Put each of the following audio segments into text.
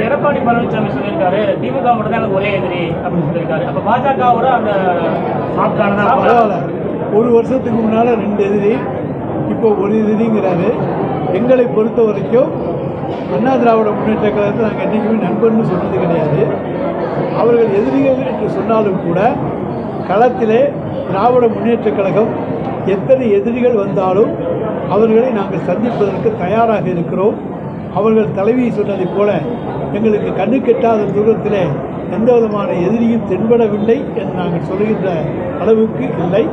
எடப்பாடி பழனிசாமி சொல்லியிருக்காரு திமுக மட்டும் தான் எனக்கு ஒரே எதிரி அப்படின்னு சொல்லியிருக்காரு. அப்ப பாஜகவோட அந்த பரவாயில்ல, ஒரு வருஷத்துக்கு முன்னால் 2 எதிரி, இப்போ ஒரு எதிரிங்கிறாரு. எங்களை பொறுத்த வரைக்கும் அண்ணா திராவிட முன்னேற்ற கழகத்தை நாங்கள் என்றைக்குமே நண்பர்னு சொன்னது கிடையாது. அவர்கள் எதிரிகள் என்று சொன்னாலும் கூட களத்திலே திராவிட முன்னேற்ற கழகம் எத்தனை எதிரிகள் வந்தாலும் அவர்களை நாங்கள் சந்திப்பதற்கு தயாராக இருக்கிறோம். அவர்கள் தலைவி சொன்னதைப் போல எங்களுக்கு கண்ணு கெட்டாத தூரத்தில் எந்த விதமான எதிரியும் தென்படவில்லை என்று நாங்கள் சொல்கின்ற அளவுக்கு இல்லை.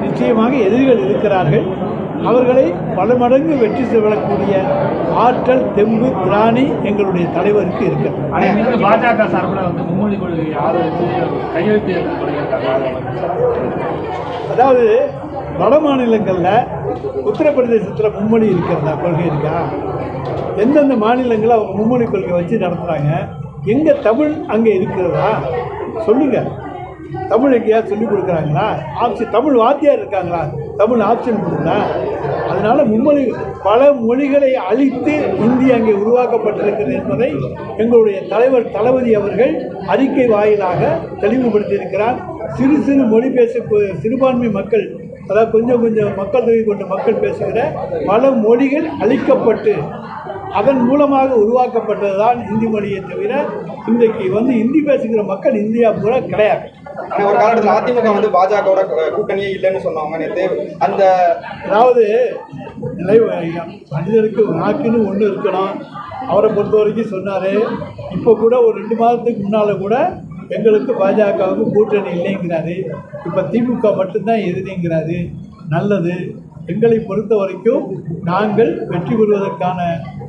நிச்சயமாக எதிரிகள் இருக்கிறார்கள். அவர்களை பல மடங்கு வெற்றி பெறக்கூடிய ஆற்றல், தெம்பு, திராணி எங்களுடைய தலைவருக்கு இருக்கிறது. பாஜக சார்பில் மும்மொழி கொள்கை கையெழுத்து. அதாவது வட மாநிலங்களில் உத்தரப்பிரதேசத்தில் மும்மொழி இருக்கிறதா, கொள்கை இருக்கா? எந்தெந்த மாநிலங்களில் அவங்க மும்மொழி கொள்கை வச்சு நடத்துகிறாங்க? எங்கே தமிழ் அங்கே இருக்கிறதா சொல்லுங்கள். தமிழ் எங்கேயாவது சொல்லிக் கொடுக்குறாங்களா? ஆப்ஷன் தமிழ் வாத்தியார் இருக்காங்களா? தமிழ் ஆப்ஷன் கொடுத்தா? அதனால் மும்மொழி பல மொழிகளை அழித்து இந்தி அங்கே உருவாக்கப்பட்டிருக்கிறது என்பதை எங்களுடைய தலைவர் தளபதி அவர்கள் அறிக்கை வாயிலாக தெளிவுபடுத்தியிருக்கிறார். சிறு சிறு மொழி சிறுபான்மை மக்கள், அதாவது கொஞ்சம் கொஞ்சம் மக்கள் தொகை கொண்ட மக்கள் பேசுகிற பல மொழிகள் அழிக்கப்பட்டு அதன் மூலமாக உருவாக்கப்பட்டது தான் இந்தி மொழியை தவிர இன்றைக்கு இந்தி பேசுகிற மக்கள் இந்தியா பூரா கிடையாது. ஒரு காலத்தில் அதிமுக பாஜகவோட கூட்டணியே இல்லைன்னு சொன்னாங்க நேற்று. அந்த அதாவது மனிதருக்கு நாக்குன்னு ஒன்று இருக்கணும். அவரை பொறுத்த வரைக்கும் சொன்னார். இப்போ கூட ஒரு 2 மாதத்துக்கு முன்னால் கூட எங்களுக்கு பாஜகவுக்கு கூட்டணி இல்லைங்கிறாரு. இப்போ திமுக மட்டும்தான் எதிரிங்கிறாரு. நல்லது. எங்களை பொறுத்த வரைக்கும் நாங்கள் வெற்றி பெறுவதற்கான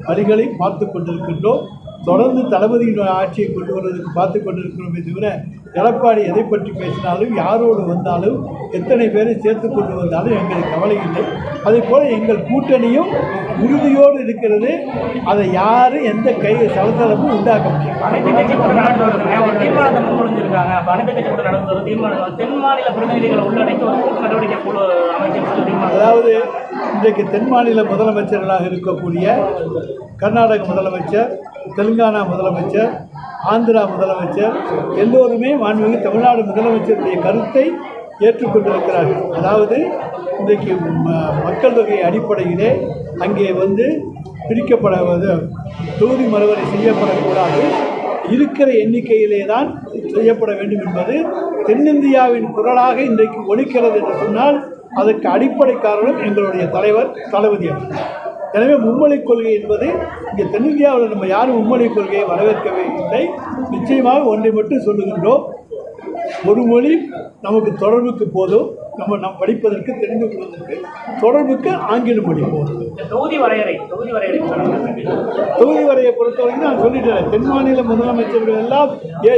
வழிகளை பார்த்து கொண்டிருக்கின்றோம். தொடர்ந்து தளபதியின் ஆட்சியை கொண்டு வருவதற்கு பார்த்து கொண்டிருக்கிறோமே தவிர எடப்பாடி எதை பற்றி பேசினாலும், யாரோடு வந்தாலும், எத்தனை பேரை சேர்த்து கொண்டு வந்தாலும் எங்களுக்கு கவலை இல்லை. அதே போல் எங்கள் கூட்டணியும் உறுதியோடு இருக்கிறது. அதை யாரும் எந்த சலசலப்பும் உண்டாக்க முடியும். அனைத்து கட்சி தீர்மானத்தை முடிஞ்சிருக்காங்க. அனைத்து கட்சி நடந்த தீர்மானம் தென் மாநில பிரதிநிதிகளை உள்ளடக்கி ஒரு கூட்டு நடவடிக்கை குழு அமைச்சர். அதாவது இன்றைக்கு தென் மாநில முதலமைச்சர்களாக இருக்கக்கூடிய கர்நாடக முதலமைச்சர், தெலுங்கானா முதலமைச்சர், ஆந்திரா முதலமைச்சர் எல்லோருமே மாண்புமிகு தமிழ்நாடு முதலமைச்சருடைய கருத்தை ஏற்றுக்கொண்டிருக்கிறார்கள். அதாவது இன்றைக்கு மக்கள் தொகை அடிப்படையிலே அங்கே பிரிக்கப்படுவது, தொகுதி மறுவரை செய்யப்படக்கூடாது, இருக்கிற எண்ணிக்கையிலே தான் செய்யப்பட வேண்டும் என்பது தென்னிந்தியாவின் குரலாக இன்றைக்கு ஒலிக்கிறது என்று சொன்னால் அதற்கு அடிப்படை காரணம் எங்களுடைய தலைவர் தளபதி அவர்கள். எனவே மும்மொழி கொள்கை என்பது இங்கே தென்னிந்தியாவில் நம்ம யாரும் மும்மொழி கொள்கையை வரவேற்கவே இல்லை. நிச்சயமாக ஒன்றை மட்டும் சொல்லுகின்றோம், ஒரு மொழி நமக்கு தொடர்புக்கு போதும். நம்ம படிப்பதற்கு, தெரிந்து கொள்வதற்கு தொடர்புக்கு ஆங்கில மொழி போதும். தொகுதி வரையை பொறுத்தவரைக்கும் நான் சொல்லிட்டேன். தென் மாநில முதலமைச்சர்கள் எல்லாம்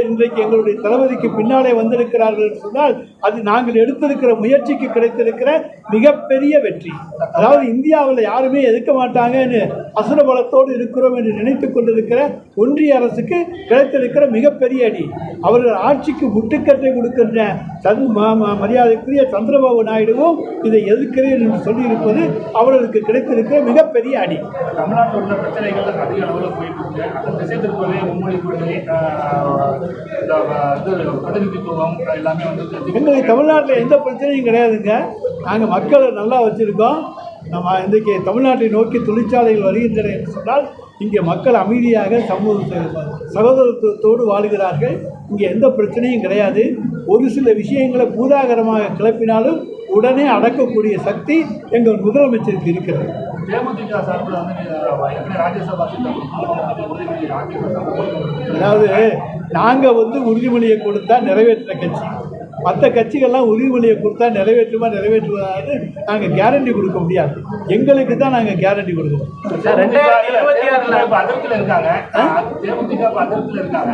இன்றைக்கு எங்களுடைய தளபதிக்கு பின்னாலே வந்திருக்கிறார்கள் என்று சொன்னால் அது நாங்கள் எடுத்திருக்கிற முயற்சிக்கு கிடைத்திருக்கிற மிகப்பெரிய வெற்றி. அதாவது இந்தியாவில் யாருமே எதிர்க்க மாட்டாங்கன்னு அசுர பலத்தோடு இருக்கிறோம் என்று நினைத்து கொண்டிருக்கிற ஒன்றிய அரசுக்கு கிடைத்திருக்கிற மிகப்பெரிய அடி. அவர்கள் ஆட்சிக்கு முட்டுக்கட்டை கொடுக்கின்ற மரியாதைக்குரிய சந்திரபாபு நாயுடுவும் இதை எதிர்க்கிறேன் என்று சொல்லியிருப்பது அவர்களுக்கு கிடைத்திருக்கிற மிகப்பெரிய அடி. தமிழ்நாட்டில் உள்ள பிரச்சனைகள் அதிக அளவில் போயிட்டு இருக்கு. அந்த திசை திருப்பவே மும்மொழி கொள்கை, பிரதிநிதித்துவம் எல்லாமே எங்களுக்கு தமிழ்நாட்டில் எந்த பிரச்சனையும் கிடையாதுங்க. நாங்கள் மக்களை நல்லா வச்சுருக்கோம். நம்ம இன்றைக்கு தமிழ்நாட்டை நோக்கி தொழிற்சாலைகள் வருகின்றன என்று சொன்னால் இங்கே மக்கள் அமைதியாக சகோதரத்துவத்தோடு வாழுகிறார்கள். இங்கே எந்த பிரச்சனையும் கிடையாது. ஒரு சில விஷயங்களை பூதாகரமாக கிளப்பினாலும் உடனே அடக்கக்கூடிய சக்தி எங்கள் முதலமைச்சருக்கு இருக்கிறது. தேமுதிக சார்பில் ராஜ்யசபா அதாவது நாங்கள் உறுதிமொழியை கொடுத்தா நிறைவேற்ற கட்சி, மற்ற கட்சிகள்லாம் உறுதிமொழியை கொடுத்தா நிறைவேற்றுவதாவது நாங்கள் கேரண்டி கொடுக்க முடியாது. எங்களுக்கு தான் நாங்கள் கேரண்டி கொடுக்கணும். அதிருப்தியில் இருக்காங்க, தேமுதிக அதிருப்தியில் இருக்காங்க.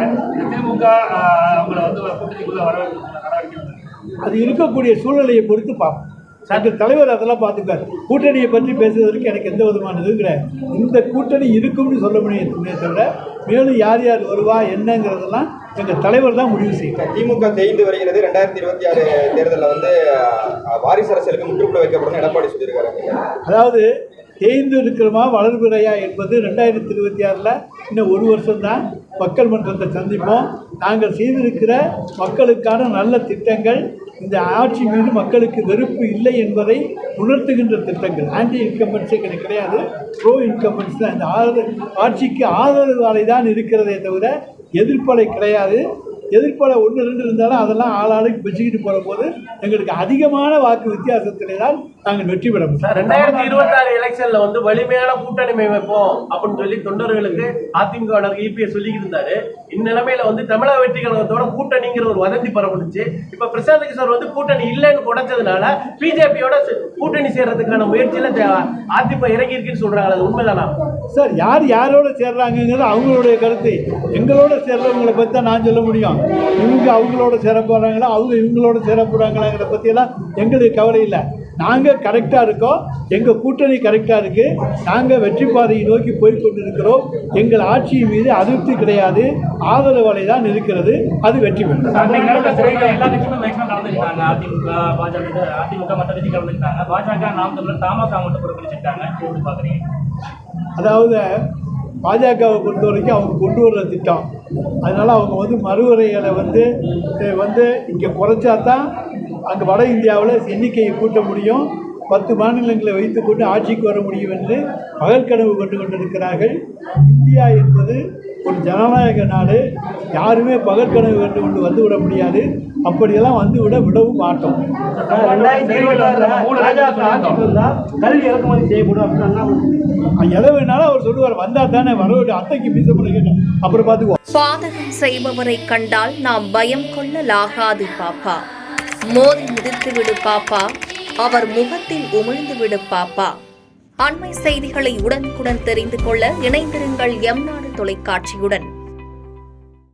திமுக அவங்களை வரவேற்று அது இருக்கக்கூடிய சூழ்நிலையை பொறுத்து பார்ப்போம். நாங்கள் தலைவர் அதெல்லாம் பார்த்துக்கார். கூட்டணியை பற்றி பேசுவதற்கு எனக்கு எந்த விதமான இதுவும் கிடையாது. இந்த கூட்டணி இருக்கும்னு சொல்ல முடியுமே தவிர மேலும் யார் யார் வருவா என்னங்கிறதெல்லாம் எங்கள் தலைவர் தான் முடிவு செய்யும். திமுக தேய்ந்து வருகிறது. 2026 தேர்தலில் வாரிசு அரசியலுக்கு முற்றுப்புள்ளி வைக்கப்படும் எடப்பாடி சொல்லியிருக்காரு. அதாவது தேய்ந்து இருக்கிறோமா வளர்பிறையா என்பது 2026 இன்னும் 1 வருஷம்தான். மக்கள் மன்றத்தை சந்திப்போம். நாங்கள் செய்திருக்கிற மக்களுக்கான நல்ல திட்டங்கள், இந்த ஆட்சி மீது மக்களுக்கு வெறுப்பு இல்லை என்பதை உணர்த்துகின்ற திட்டங்கள். ஆன்டி இன்கம்பன்ஸே கிடையாது, ப்ரோ இன்கம்பன்ஸ் தான். இந்த ஆட்சிக்கு ஆதரவாலை தான் இருக்கிறதே தவிர எதிர்ப்பலை கிடையாது. எதிர்ப்பலை 1-2 இருந்தாலும் அதெல்லாம் ஆளாளுக்கு வச்சுக்கிட்டு போகிற போது எங்களுக்கு அதிகமான வாக்கு வித்தியாசத்திலே தான் நாங்கள் வெற்றி பெற முடியும். 2026 எலெக்ஷன்ல வந்து வலிமையான கூட்டணி வைப்போம் அப்படின்னு சொல்லி தொண்டர்களுக்கு அதிமுக இபிஎஸ் சொல்லிக்கிட்டு இருந்தாரு. இந்நிலைமையில வந்து தமிழக வெற்றி கழகத்தோட கூட்டணிங்கிற ஒரு வதந்தி பரவணுச்சு. இப்ப பிரசாந்த் கிஷோர் வந்து கூட்டணி இல்லைன்னு உடைச்சதுனால பிஜேபியோட கூட்டணி சேர்றதுக்கான முயற்சியில அதிமுக இறங்கி இருக்குன்னு சொல்றாங்க. அது உண்மைதானா சார்? யார் யாரோட சேர்றாங்கிறது அவங்களுடைய கருத்து. எங்களோட சேர்றவங்களை பற்றி தான் நான் சொல்ல முடியும். இவங்க அவங்களோட சேர போகிறாங்களா, அவங்க இவங்களோட சேர போகிறாங்களாங்கிற பற்றியெல்லாம் எங்களுக்கு கவலை இல்லை. நாங்கள் கரெக்டாக இருக்கோம், எங்கள் கூட்டணி கரெக்டாக இருக்குது, நாங்கள் வெற்றி பாதையை நோக்கி போய்கொண்டு இருக்கிறோம். எங்கள் ஆட்சி மீது அதிருப்தி கிடையாது, ஆதரவலை தான் இருக்கிறது. அது வெற்றி பெறும். எல்லா கட்சியுமே மேக்ஸிமம் கலந்துக்கிட்டாங்க. அதிமுக மற்ற கட்சி கலந்துக்கிட்டாங்க. பாஜக, நாம் தமிழர், தமாக மட்டும் புறக்கணிச்சிட்டாங்க. எப்படி பார்க்குறீங்க? அதாவது பாஜகவை பொறுத்த வரைக்கும் அவங்க கொண்டு வர்ற திட்டம், அதனால் அவங்க வந்து மறுவரைகளை வந்து இங்கே குறைச்சா தான் அங்கே வட இந்தியாவில் எண்ணிக்கையை கூட்ட முடியும், 10 மாநிலங்களை வைத்துக்கொண்டு ஆட்சிக்கு வர முடியும் என்று பகல் கனவு கண்டு கொண்டிருக்கிறார்கள். இந்தியா என்பது ஒரு ஜனநாயக நாடு. யாருமே பகல் கனவு கண்டு கொண்டு வந்துவிட முடியாது. அப்படியெல்லாம் விடவும் மாட்டோம். 2026 கல்வி இறக்குமதி செய்யப்படும் அப்படின்னு எதை வேணாலும் அவர் சொல்லுவார். வந்தால் தானே வர அத்தைக்கு மீச கேட்டோம், அப்புறம் பார்த்துக்குவோம். பாதகம் செய்பவரை கண்டால் நாம் பயம் கொள்ளலாகாது பாப்பா. மோதி மிதித்து விடு பாப்பா, அவர் முகத்தில் உமிழ்ந்து விடு பாப்பா. அண்மை செய்திகளை உடனுக்குடன் தெரிந்து கொள்ள இணைந்திருங்கள் எம் நாடு தொலைக்காட்சியுடன்.